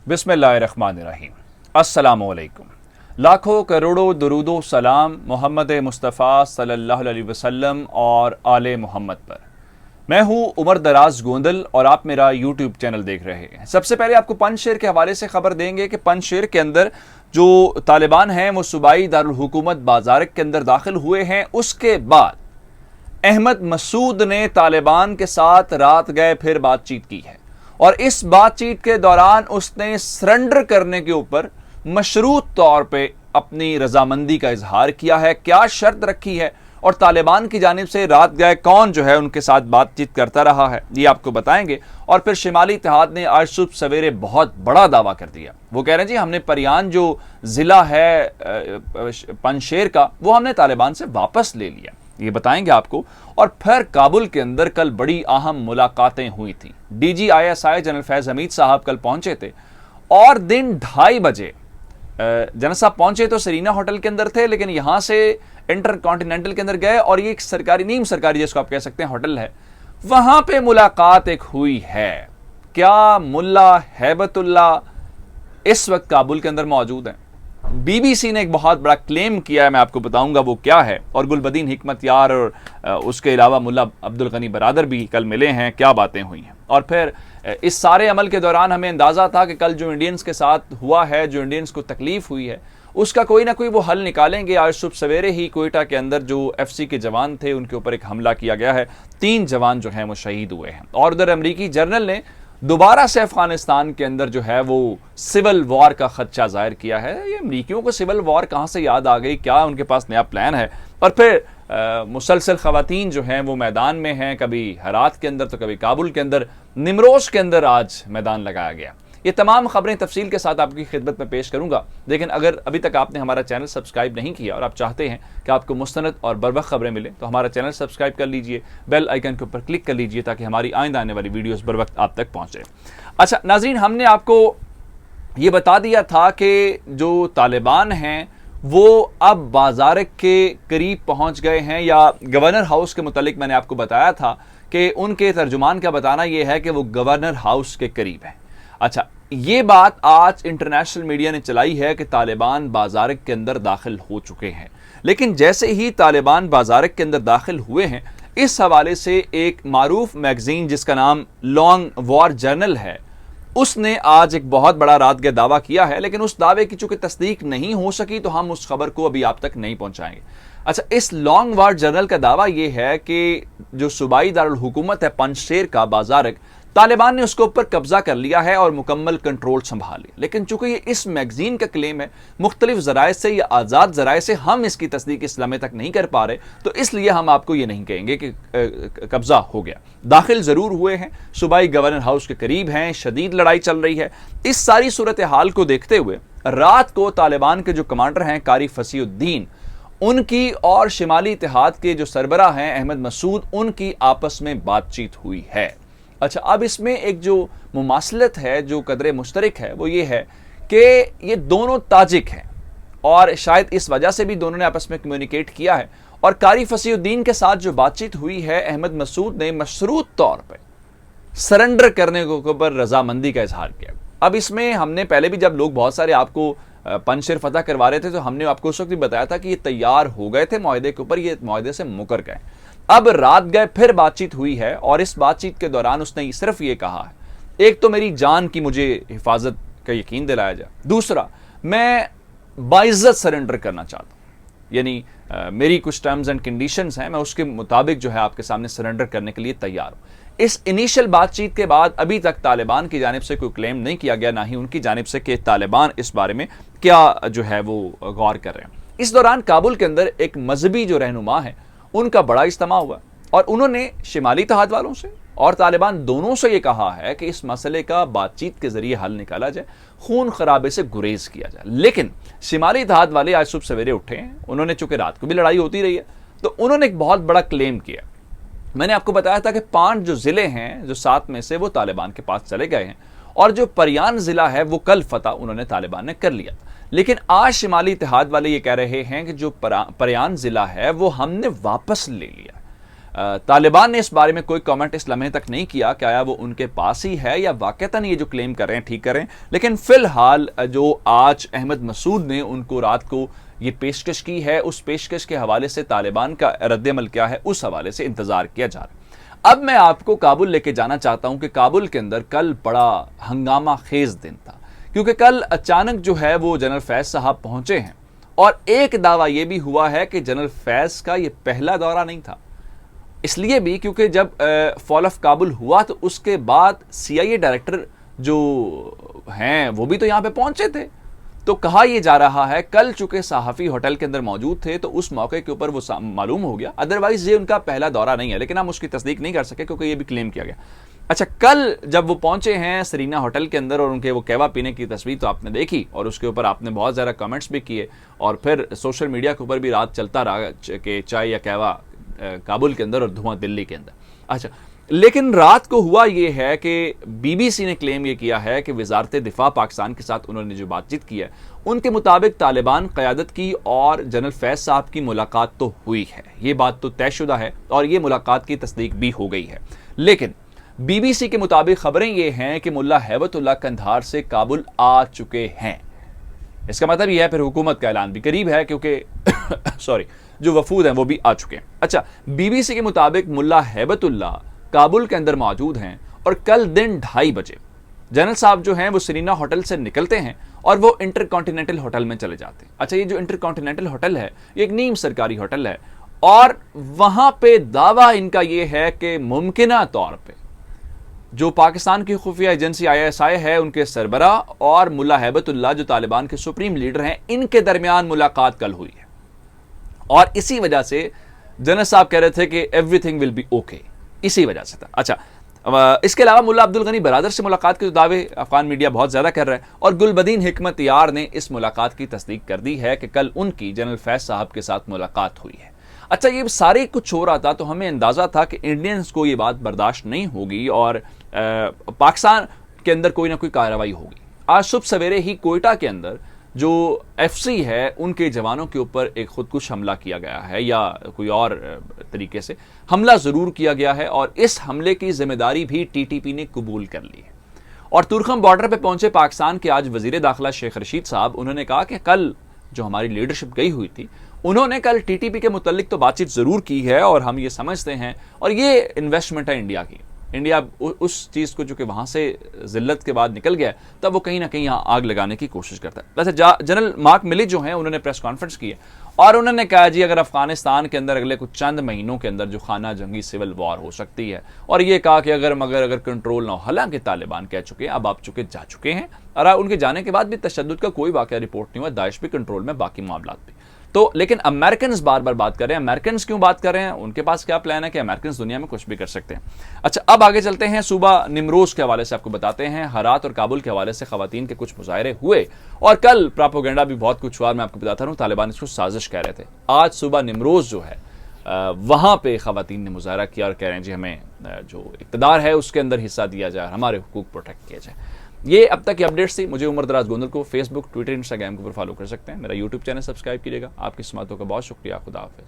बिस्मिल्लाहिर्रहमानिर्रहीम। अस्सलामुअलैकुम। लाखों करोड़ों दुरूदो सलाम मोहम्मद मुस्तफ़ा सल्लल्लाहु अलैहि वसल्लम और आले मोहम्मद पर। मैं हूं उमर दराज गोंदल और आप मेरा यूट्यूब चैनल देख रहे हैं। सबसे पहले आपको पंजशेर के हवाले से खबर देंगे कि पंजशेर के अंदर जो तालिबान हैं वो सूबाई दारुल हुकूमत बाजारक के अंदर दाखिल हुए हैं। उसके बाद अहमद मसूद ने तालिबान के साथ रात गए फिर बातचीत की है और इस बातचीत के दौरान उसने सरेंडर करने के ऊपर मशरूत तौर पे अपनी रजामंदी का इजहार किया है। क्या शर्त रखी है और तालिबान की जानिब से रात गए कौन जो है उनके साथ बातचीत करता रहा है, ये आपको बताएंगे। और फिर शिमाली इत्तेहाद ने आज सुबह सवेरे बहुत बड़ा दावा कर दिया। वो कह रहे हैं जी हमने परियान जो जिला है पंजशेर का वो हमने तालिबान से वापस ले लिया, ये बताएंगे आपको। और फिर काबुल के अंदर कल बड़ी अहम मुलाकातें हुई थी। DGISI जनरल फैज हमीद साहब कल पहुंचे थे और दिन 2:30 बजे जनरल साहब पहुंचे तो सरीना होटल के अंदर थे, लेकिन यहां से इंटरकॉन्टिनेंटल के अंदर गए और ये एक सरकारी नीम सरकारी जिसको आप कह सकते हैं होटल है, वहां पे मुलाकात एक हुई है। क्या मुल्ला हैबतुल्ला इस वक्त काबुल के अंदर मौजूद है? BBC ने एक बहुत बड़ा क्लेम किया है, मैं आपको बताऊंगा वो क्या है। और गुलबदीन हिकमत यार और उसके अलावा मुल्ला अब्दुल गनी बरादर भी कल मिले हैं, क्या बातें हुई हैं। और फिर इस सारे अमल के दौरान हमें अंदाजा था कि कल जो इंडियंस के साथ हुआ है, जो इंडियंस को तकलीफ हुई है, उसका कोई ना कोई वो हल निकालेंगे। आज सुबह सवेरे ही कोयटा के अंदर जो FC के जवान थे उनके ऊपर एक हमला किया गया है, 3 जवान जो हैं वो शहीद हुए हैं। और उधर अमरीकी जर्नल ने दोबारा से अफगानिस्तान के अंदर जो है वो सिविल वॉर का खदशा जाहिर किया है। ये अमरीकियों को सिविल वॉर कहाँ से याद आ गई, क्या उनके पास नया प्लान है? और फिर मुसलसल खवातीन जो हैं वो मैदान में हैं, कभी हरात के अंदर तो कभी काबुल के अंदर, निमरोज के अंदर आज मैदान लगाया गया। ये तमाम खबरें तफसील के साथ आपकी खिदमत में पेश करूंगा। लेकिन अगर अभी तक आपने हमारा चैनल सब्सक्राइब नहीं किया और आप चाहते हैं कि आपको मुस्तनद और बरवक्त खबरें मिलें तो हमारा चैनल सब्सक्राइब कर लीजिए, बेल आइकन के ऊपर क्लिक कर लीजिए ताकि हमारी आइंदा आने वाली वीडियोस बर वक्त आप तक पहुंचे। अच्छा नाज़रीन, हमने आपको ये बता दिया था कि जो तालिबान हैं वो अब बाजारक के करीब पहुंच गए हैं, या गवर्नर हाउस के मुतालिक मैंने आपको बताया था कि उनके तर्जुमान का बताना यह है कि वो गवर्नर हाउस के करीब है। अच्छा, ये बात आज इंटरनेशनल मीडिया ने चलाई है कि तालिबान बाजारक के अंदर दाखिल हो चुके हैं। लेकिन जैसे ही तालिबान बाजारक के अंदर दाखिल हुए हैं, इस हवाले से एक मारूफ मैगजीन जिसका नाम लॉन्ग वॉर जर्नल है, उसने आज एक बहुत बड़ा रात गए दावा किया है। लेकिन उस दावे की चूंकि तस्दीक नहीं हो सकी तो हम उस खबर को अभी आप तक नहीं पहुंचाएंगे। अच्छा, इस लॉन्ग वॉर जर्नल का दावा यह है कि जो सूबाई दारुल हुकूमत है पंजशेर का बाजारक, तालिबान ने उसके ऊपर कब्जा कर लिया है और मुकम्मल कंट्रोल संभाल लिया। लेकिन चूंकि ये इस मैगजीन का क्लेम है, मुख्तलिफ जराए से या आज़ाद जराए से हम इसकी तस्दीक इस लम्हे तक नहीं कर पा रहे, तो इसलिए हम आपको ये नहीं कहेंगे कि कब्जा हो गया। दाखिल जरूर हुए हैं, सूबाई गवर्नर हाउस के करीब हैं, शदीद लड़ाई चल रही है। इस सारी सूरत हाल को देखते हुए रात को तालिबान के जो कमांडर हैं कारी फसीउद्दीन, उनकी और शिमाली इत्तेहाद के जो सरबरा हैं अहमद मसूद, उनकी आपस में बातचीत हुई है। अच्छा, अब इसमें एक जो मुमासलत है, जो कदरे मुश्तरक है, वो ये है कि ये दोनों ताजिक हैं और शायद इस वजह से भी दोनों ने आपस में कम्युनिकेट किया है। और कारी फसीउद्दीन के साथ जो बातचीत हुई है, अहमद मसूद ने मशरूत तौर पर सरेंडर करने के ऊपर रजामंदी का इजहार किया। अब इसमें हमने पहले भी जब लोग बहुत सारे आपको पंजशेर फतह करवा रहे थे तो हमने आपको उस वक्त भी बताया था कि ये तैयार हो गए थे माहदे के ऊपर, ये माहदे से मुकर गए। अब रात गए फिर बातचीत हुई है और इस बातचीत के दौरान उसने सिर्फ ये कहा है, एक तो मेरी जान की मुझे हिफाजत का यकीन दिलाया जाए, दूसरा मैं बाइज्जत सरेंडर करना चाहता हूं, यानी मेरी कुछ टर्म्स एंड कंडीशंस हैं, मैं उसके मुताबिक जो है आपके सामने सरेंडर करने के लिए तैयार हूं। इस इनिशियल बातचीत के बाद अभी तक तालिबान की जानिब से कोई क्लेम नहीं किया गया, ना ही उनकी जानिब से कि तालिबान इस बारे में क्या जो है वो गौर कर रहे हैं। इस दौरान काबुल के अंदर एक मजहबी जो रहनुमा है उनका बड़ा इज्तिमा हुआ और उन्होंने शिमाली इत्तेहाद वालों से और तालिबान दोनों से यह कहा है कि इस मसले का बातचीत के जरिए हल निकाला जाए, खून खराबे से गुरेज किया जाए। लेकिन शिमाली इत्तेहाद वाले आज सुबह सवेरे उठे हैं, उन्होंने चूंकि रात को भी लड़ाई होती रही है तो उन्होंने एक बहुत बड़ा क्लेम किया। मैंने आपको बताया था कि 5 जो जिले हैं, जो 7 में से वो तालिबान के पास चले गए हैं और जो परियान जिला है वो कल फतह उन्होंने तालिबान ने कर लिया। लेकिन आज शिमाली इत्तेहाद वाले ये कह रहे हैं कि जो परियान जिला है वो हमने वापस ले लिया। तालिबान ने इस बारे में कोई कमेंट इस लम्हे तक नहीं किया कि आया वो उनके पास ही है या वाकईतन ये जो क्लेम कर रहे हैं ठीक करें। लेकिन फिलहाल जो आज अहमद मसूद ने उनको रात को ये पेशकश की है, उस पेशकश के हवाले से तालिबान का रद्द-ए-अमल क्या है उस हवाले से इंतजार किया जा रहा है। अब मैं आपको काबुल लेके जाना चाहता हूं कि काबुल के अंदर कल बड़ा हंगामा खेज दिन था, क्योंकि कल अचानक जो है वो जनरल फैज साहब पहुंचे हैं और एक दावा यह भी हुआ है कि जनरल फैज का यह पहला दौरा नहीं था। इसलिए भी क्योंकि जब फॉल ऑफ काबुल हुआ तो उसके बाद CIA डायरेक्टर जो हैं वो भी तो यहां पे पहुंचे थे। तो कहा यह जा रहा है कल चूंकि सहाफ़ी होटल के अंदर मौजूद थे तो उस मौके के ऊपर वो मालूम हो गया, अदरवाइज ये उनका पहला दौरा नहीं है। लेकिन हम उसकी तस्दीक नहीं कर सके क्योंकि ये भी क्लेम किया गया। अच्छा, कल जब वो पहुंचे हैं सरीना होटल के अंदर और उनके वो कहवा पीने की तस्वीर तो आपने देखी और उसके ऊपर आपने बहुत ज़्यादा कमेंट्स भी किए और फिर सोशल मीडिया के ऊपर भी रात चलता रहा कि चाय या कहवा काबुल के अंदर और धुआं दिल्ली के अंदर। अच्छा, लेकिन रात को हुआ ये है कि BBC ने क्लेम ये किया है कि वजारत दिफा पाकिस्तान के साथ उन्होंने जो बातचीत की है उनके मुताबिक तालिबान क़यादत की और जनरल फैज साहब की मुलाकात तो हुई है, ये बात तो तयशुदा है और ये मुलाकात की तस्दीक भी हो गई है। लेकिन BBC के मुताबिक खबरें ये हैं कि मुल्ला हैबतुल्लाह कंधार से काबुल आ चुके हैं। इसका मतलब यह है फिर हुकूमत का ऐलान भी करीब है क्योंकि सॉरी जो वफूद हैं वो भी आ चुके हैं। अच्छा, BBC के मुताबिक मुल्ला हैबतुल्लाह काबुल के अंदर मौजूद हैं और कल दिन 2:30 बजे जनरल साहब जो हैं वो सरीना होटल से निकलते हैं और वो इंटरकॉन्टिनेंटल होटल में चले जाते हैं। अच्छा, ये जो इंटरकॉन्टिनेंटल होटल है ये एक नीम सरकारी होटल है और वहां पे दावा इनका ये है कि मुमकिना तौर पे जो पाकिस्तान की खुफिया एजेंसी ISI है उनके सरबरा और मुल्ला हैबतुल्लाह जो तालिबान के सुप्रीम लीडर हैं इनके दरमियान मुलाकात कल हुई है और इसी वजह से जनरल साहब कह रहे थे कि एवरीथिंग विल बी ओके, इसी वजह से था। अच्छा, इसके अलावा मुल्ला अब्दुल गनी बरादर से मुलाकात के दावे अफगान मीडिया बहुत ज्यादा कर रहा है और गुलबदीन हिकमत यार ने इस मुलाकात की तस्दीक कर दी है कि कल उनकी जनरल फैज साहब के साथ मुलाकात हुई है। अच्छा, ये सारे कुछ हो रहा था तो हमें अंदाजा था कि इंडियंस को ये बात बर्दाश्त नहीं होगी और पाकिस्तान के अंदर कोई ना कोई कार्रवाई होगी। आज सुबह सवेरे ही कोयटा के अंदर जो FC है उनके जवानों के ऊपर एक खुदकुश हमला किया गया है या कोई और तरीके से हमला जरूर किया गया है और इस हमले की जिम्मेदारी भी TTP ने कबूल कर ली है। और तुरखम बॉर्डर पे पहुंचे पाकिस्तान के आज वजीर दाखिला शेख रशीद साहब, उन्होंने कहा कि कल जो हमारी लीडरशिप गई हुई थी उन्होंने कल TTP के मुतालिक तो बातचीत जरूर की है और हम ये समझते हैं और ये इन्वेस्टमेंट है इंडिया की। इंडिया उस चीज़ को जो कि वहाँ से जिल्लत के बाद निकल गया तब वो कहीं ना कहीं यहाँ आग लगाने की कोशिश करता है। वैसे जनरल मार्क मिली जो हैं उन्होंने प्रेस कॉन्फ्रेंस की है और उन्होंने कहा जी अगर अफगानिस्तान के अंदर अगले कुछ चंद महीनों के अंदर जो खाना जंगी सिविल वॉर हो सकती है और ये कहा कि अगर कंट्रोल ना हो, हालांकि तालिबान कह चुके हैं अब आप जा चुके हैं और उनके जाने के बाद भी तशद्दुद का कोई वाकया रिपोर्ट नहीं हुआ, दाइश भी कंट्रोल में, बाकी मामला भी। तो लेकिन अमेरिकन बार बार बात कर रहे हैं, अमेरिकन क्यों बात कर रहे हैं, उनके पास क्या प्लान है कि अमेरिकन दुनिया में कुछ भी कर सकते हैं। अच्छा, अब आगे चलते हैं, सूबा निमरोज के हवाले से आपको बताते हैं। हरात और काबुल के हवाले से खवातीन के कुछ मुजाहरे हुए और कल प्रोपेगेंडा भी बहुत कुछ हुआ, मैं आपको बताता हूं। तालिबान इसको साजिश कह रहे थे। आज सुबह निमरोज जो है वहां पे खवातीन ने मुजाहरा किया और कह रहे हैं जी हमें जो इक़्तिदार है उसके अंदर हिस्सा दिया जाए, हमारे हुकूक प्रोटेक्ट किया जाए। ये अब तक की अपडेट्स थी। मुझे उमर दराज गोंदल को फेसबुक, ट्विटर, इंस्टाग्राम के ऊपर फॉलो कर सकते हैं। मेरा यूट्यूब चैनल सब्सक्राइब कीजिएगा। आपकी समातों का बहुत शुक्रिया। खुदा हाफिज़।